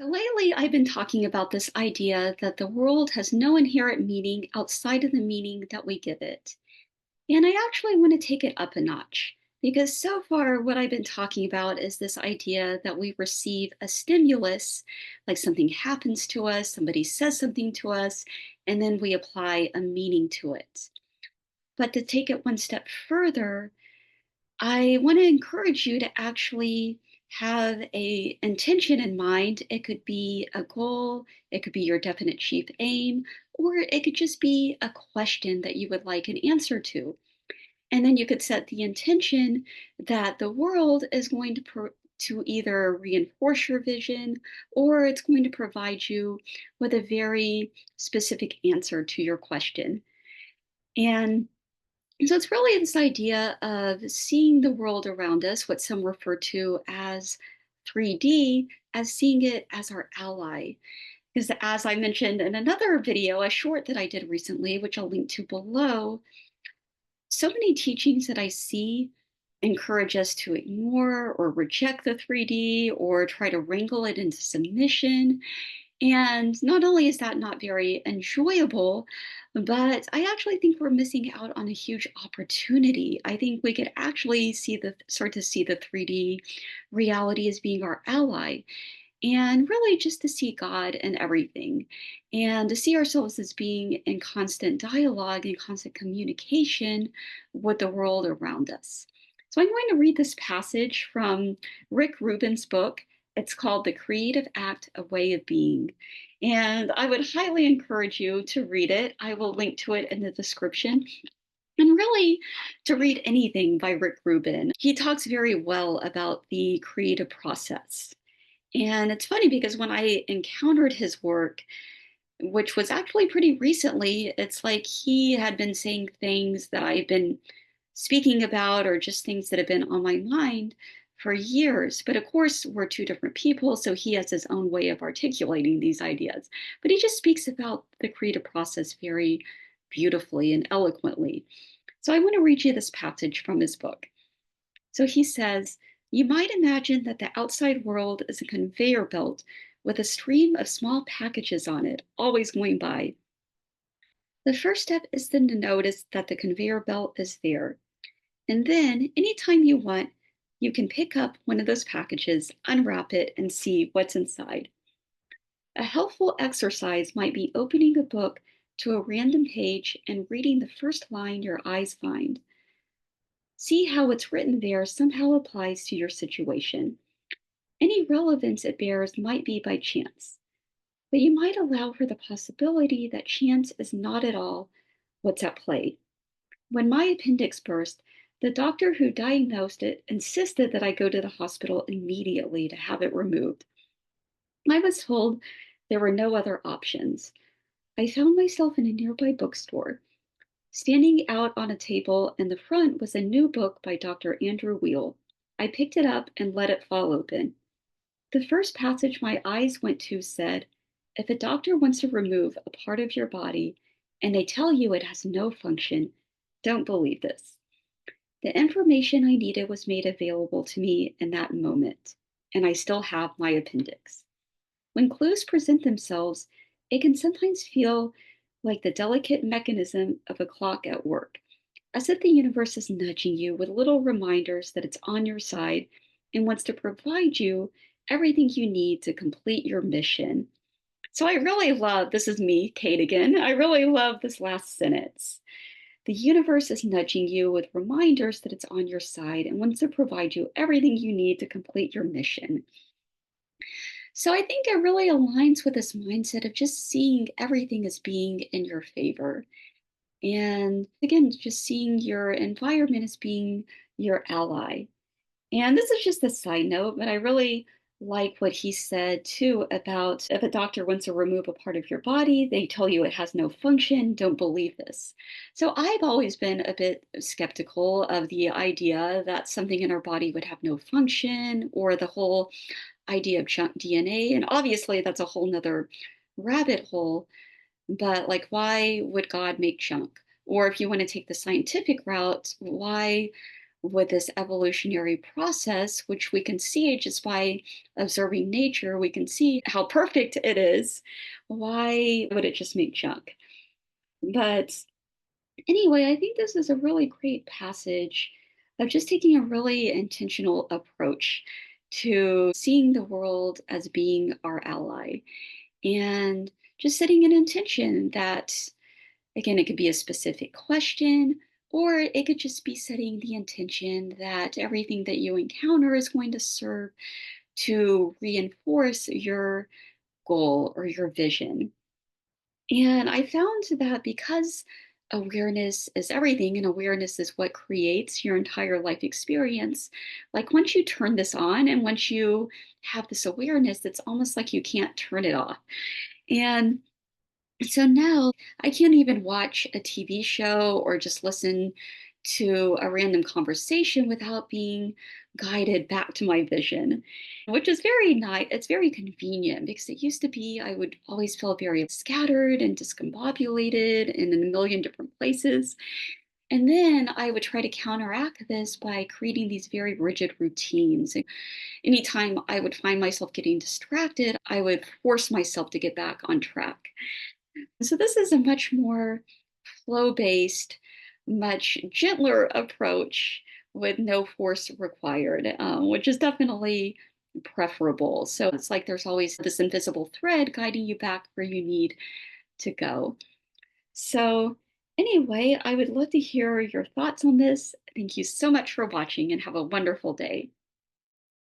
So lately, I've been talking about this idea that the world has no inherent meaning outside of the meaning that we give it. And I actually want to take it up a notch because so far, what I've been talking about is this idea that we receive a stimulus, like something happens to us, somebody says something to us, and then we apply a meaning to it. But to take it one step further, I want to encourage you to actually have a intention in mind. It could be a goal, it could be your definite chief aim, or it could just be a question that you would like an answer to. And then you could set the intention that the world is going to either reinforce your vision or it's going to provide you with a very specific answer to your question. And so it's really this idea of seeing the world around us, what some refer to as 3D, as seeing it as our ally. Because as I mentioned in another video, a short that I did recently, which I'll link to below, so many teachings that I see encourage us to ignore or reject the 3D or try to wrangle it into submission. And not only is that not very enjoyable, but I actually think we're missing out on a huge opportunity. I think we could actually start to see the 3D reality as being our ally and really just to see God in everything and to see ourselves as being in constant dialogue and constant communication with the world around us. So I'm going to read this passage from Rick Rubin's book. It's called The Creative Act, A Way of Being. And I would highly encourage you to read it. I will link to it in the description. And really, to read anything by Rick Rubin, he talks very well about the creative process. And it's funny because when I encountered his work, which was actually pretty recently, it's like he had been saying things that I've been speaking about or just things that have been on my mind for years. But of course, we're two different people, so he has his own way of articulating these ideas. But he just speaks about the creative process very beautifully and eloquently. So I want to read you this passage from his book. So he says, you might imagine that the outside world is a conveyor belt with a stream of small packages on it, always going by. The first step is then to notice that the conveyor belt is there. And then, anytime you want, you can pick up one of those packages, unwrap it, and see what's inside. A helpful exercise might be opening a book to a random page and reading the first line your eyes find. See how what's written there somehow applies to your situation. Any relevance it bears might be by chance, but you might allow for the possibility that chance is not at all what's at play. When my appendix burst, the doctor who diagnosed it insisted that I go to the hospital immediately to have it removed. I was told there were no other options. I found myself in a nearby bookstore. Standing out on a table in the front was a new book by Dr. Andrew Weil. I picked it up and let it fall open. The first passage my eyes went to said, if a doctor wants to remove a part of your body and they tell you it has no function, don't believe this. The information I needed was made available to me in that moment, and I still have my appendix. When clues present themselves, it can sometimes feel like the delicate mechanism of a clock at work, as if the universe is nudging you with little reminders that it's on your side and wants to provide you everything you need to complete your mission. So I really love, this is me, Kate again, I really love this last sentence. The universe is nudging you with reminders that it's on your side and wants to provide you everything you need to complete your mission. So I think it really aligns with this mindset of just seeing everything as being in your favor. And again, just seeing your environment as being your ally. And this is just a side note, but I really like what he said too about if a doctor wants to remove a part of your body, they tell you it has no function, don't believe this. So I've always been a bit skeptical of the idea that something in our body would have no function or the whole idea of junk DNA. And obviously, that's a whole nother rabbit hole. But like, why would God make junk? Or if you want to take the scientific route, why with this evolutionary process, which we can see just by observing nature, we can see how perfect it is. Why would it just make junk? But anyway, I think this is a really great passage of just taking a really intentional approach to seeing the world as being our ally and just setting an intention that, again, it could be a specific question, or it could just be setting the intention that everything that you encounter is going to serve to reinforce your goal or your vision. And I found that because awareness is everything and awareness is what creates your entire life experience, like once you turn this on and once you have this awareness, it's almost like you can't turn it off. And so now I can't even watch a TV show or just listen to a random conversation without being guided back to my vision, which is very nice. It's very convenient because it used to be I would always feel very scattered and discombobulated and in a million different places. And then I would try to counteract this by creating these very rigid routines. Anytime I would find myself getting distracted, I would force myself to get back on track. So this is a much more flow-based, much gentler approach with no force required, which is definitely preferable. So it's like there's always this invisible thread guiding you back where you need to go. So anyway, I would love to hear your thoughts on this. Thank you so much for watching and have a wonderful day.